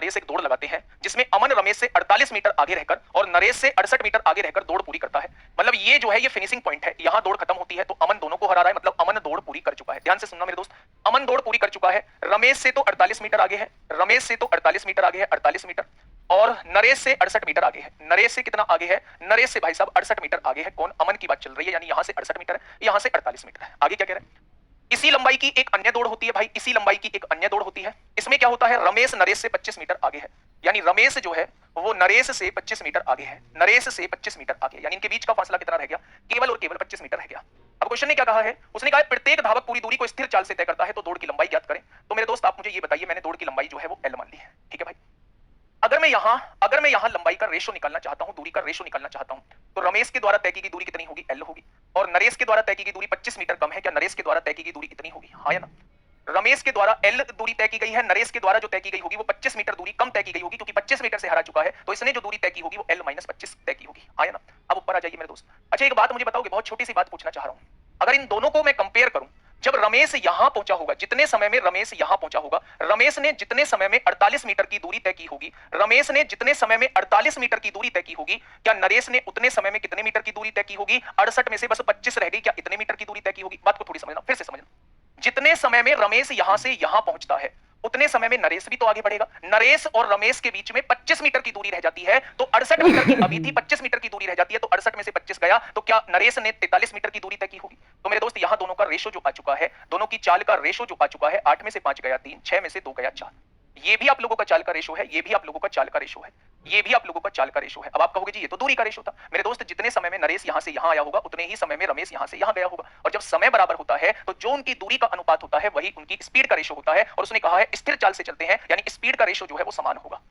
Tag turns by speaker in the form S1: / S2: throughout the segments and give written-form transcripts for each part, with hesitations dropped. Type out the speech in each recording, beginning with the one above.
S1: नरेश एक दौड़ लगाते हैं जिसमें अमन रमेश से 48 मीटर आगे रहकर और नरेश से 68 मीटर आगे रहकर दौड़ पूरी करता है। मतलब ये जो है ये फिनिशिंग पॉइंट है, यहां दौड़ खत्म होती है तो अमन दोनों को हरा रहा है, मतलब अमन दौड़ पूरी कर चुका है। ध्यान से सुनना मेरे दोस्त, अमन दौड़ पूरी कर चुका है। रमेश से तो 48 मीटर आगे है, रमेश से तो 48 मीटर आगे है, 48 मीटर, और नरेश से 68 मीटर आगे है। नरेश से कितना आगे है? नरेश से भाई साहब 68 मीटर आगे है। कौन? अमन की बात चल रही है, यानी यहां से 68 मीटर है, यहां से 48 मीटर है। आगे क्या कह रहे हैं? इसी लंबाई की एक अन्य दौड़ होती है भाई, इसी लंबाई की एक अन्य दौड़ होती है। इसमें क्या होता है? रमेश नरेश से 25 मीटर आगे है, यानी रमेश जो है वो नरेश से 25 मीटर आगे है, नरेश से 25 मीटर आगे, यानी इनके बीच का फासला कितना रह गया? केवल और केवल 25 मीटर रह गया। अब क्वेश्चन ने क्या कहा है? उसने कहा प्रत्येक धावक पूरी दूरी को स्थिर चाल से तय करता है, तो दौड़ की लंबाई ज्ञात करें। तो मेरे दोस्त आप मुझे ये बताइए, मैंने दौड़ की लंबाई जो है वो L मान ली है, ठीक है भाई। अगर मैं यहां लंबाई का रेशो निकालना चाहता हूं, दूरी का रेशो निकालना चाहता हूं, तो रमेश के द्वारा तय की गई दूरी कितनी होगी? L होगी। और नरेश के द्वारा तय की गई दूरी 25 मीटर कम है, क्या नरेश के द्वारा तय की गई दूरी इतनी होगी? हाँ या ना? रमेश के द्वारा L दूरी तय की गई है, नरेश के द्वारा जो तय की गई होगी वो 25 मीटर दूरी कम तय की गई होगी, क्योंकि 25 मीटर से हरा चुका है, तो इसने जो दूरी तय की होगी वो L माइनस 25 तय की होगी। हाँ या ना? अब ऊपर आ जाइए मेरे दोस्त। अच्छा एक बात मुझे बताओगे, बहुत छोटी सी बात पूछना चाह रहा हूं। अगर इन दोनों को मैं कंपेयर करूं, जब रमेश यहां पहुंचा होगा, जितने समय में रमेश यहां पहुंचा होगा, रमेश ने जितने समय में 48 मीटर की दूरी तय की होगी, रमेश ने जितने समय में 48 मीटर की दूरी तय की होगी, क्या नरेश ने उतने समय में कितने मीटर की दूरी तय की होगी? 68 में से बस 25 रह गई, क्या इतने मीटर की दूरी तय की होगी? बात को थोड़ी समझना, फिर से समझना। जितने समय में रमेश यहां से यहां पहुंचता है, उतने समय में नरेश भी तो आगे बढ़ेगा। नरेश और रमेश के बीच में 25 मीटर की दूरी रह जाती है, तो 68 मीटर की अभी थी, 25 मीटर की दूरी रह जाती है, तो 68 में से 25 गया, तो क्या नरेश ने 43 मीटर की दूरी तय की होगी? तो मेरे दोस्त यहां दोनों का रेशो जो आ चुका है, दोनों की चाल का रेशो जो आ चुका है, 8 में से 5 गया 3, 6 में से 2 गया 4। ये भी आप लोगों का चाल का रेशो है, ये भी आप लोगों का चाल का रेशो है, ये भी आप लोगों का चाल का रेशो है। अब आप कहोगे जी ये तो दूरी का रेशो था। मेरे दोस्त जितने समय में नरेश यहां से यहां आया होगा, उतने ही समय में रमेश यहां से यहां गया होगा, और जब समय बराबर होता है तो जो उनकी दूरी का अनुपात होता है वही उनकी स्पीड का रेशो होता है, और उसने कहा है स्थिर चाल से चलते हैं, यानी स्पीड का रेशो जो है वो समान होगा।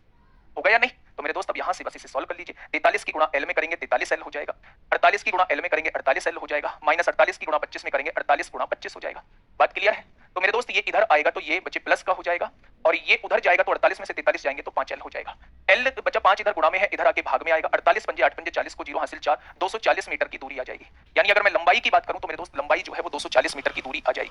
S1: होगा या नहीं? तो मेरे दोस्त अब यहां से बस इसे सॉल्व कर लीजिए। 43 की गुणा L में करेंगे 43L हो जाएगा, 48 की गुणा L में करेंगे 48L हो जाएगा, माइनस 48 की गुणा 25 में करेंगे 48 गुणा 25 हो जाएगा। बात क्लियर है? तो मेरे दोस्त ये इधर आएगा तो ये बचे प्लस का हो जाएगा, और ये उधर जाएगा तो 48 में से 43 जाएंगे तो 5L हो जाएगा। L बचा 5 इधर गुणा में है, इधर आके भाग में आएगा। 48 पंजे 8 पंजे 40 को 0 हासिल 4, 240 मीटर की दूरी आ जाएगी। यानी अगर मैं लंबाई की बात करूं तो मेरे दोस्त लंबाई जो है वो 240 मीटर की दूरी आ जाएगी।